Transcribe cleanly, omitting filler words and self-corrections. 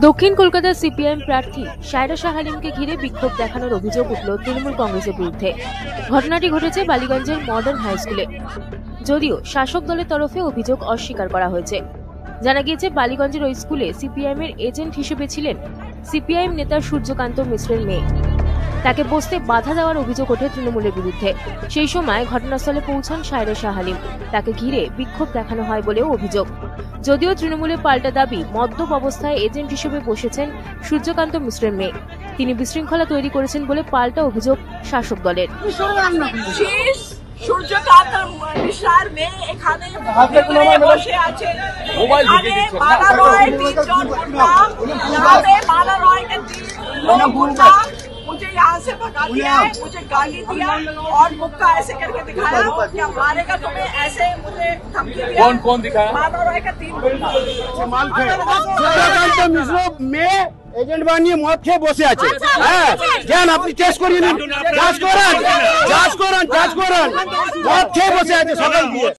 দক্ষিণ কলকাতার সিপিআইএম প্রার্থী সায়রা শাহ হালিমকে ঘিরে বিক্ষোভ দেখানোর অভিযোগ উঠল তৃণমূল কংগ্রেসের বিরুদ্ধে। ঘটনাটি ঘটেছে বালিগঞ্জের মডার্ন হাই স্কুলে। যদিও শাসক দলের তরফে অভিযোগ অস্বীকার করা হয়েছে। জানা গিয়েছে, বালিগঞ্জের ওই স্কুলে সিপিআইএম এর এজেন্ট হিসেবে ছিলেন সিপিআইএম নেতা সূর্যকান্ত মিশ্রের মেয়ে। তাকে বসতে বাধা দেওয়ার অভিযোগ ওঠে তৃণমূলের বিরুদ্ধে। সেই সময় ঘটনাস্থলে পৌঁছান সায়রা শাহ হালিম। তাকে ঘিরে বিক্ষোভ দেখানো হয় বলেও অভিযোগ। যদিও তৃণমূলের পাল্টা দাবি, মদ্যপ অবস্থায় এজেন্ট হিসেবে বসেছেন সূর্যকান্ত মিশ্রের মেয়ে। তিনি বিশৃঙ্খলা তৈরি করেছেন বলে পাল্টা অভিযোগ শাসক দলের। সূর্যকান্ত মিশ্রার মেয়ে এখানে বসে আছে। माला रॉय 3 जन गुंडा, माला रॉय के 3 लोग गुंडा मुझे यहाँ से भगा दिया है, मुझे गाली दिया और मुक्का ऐसे करके दिखाया, क्या मारेगा तुम्हें, ऐसे मुझे धमकी दिया। कौन दिखाया? माला रॉय का 3 गुंडा। সূর্যকান্ত মিশ্র মেয়ে এজেন্ট বানিয়ে মদ খেয়ে বসে আছে। হ্যাঁ, যান আপনি টেস্ট করিয়ে নিন, যাচ করান, মদ খেয়ে বসে আছে সকাল দিয়ে।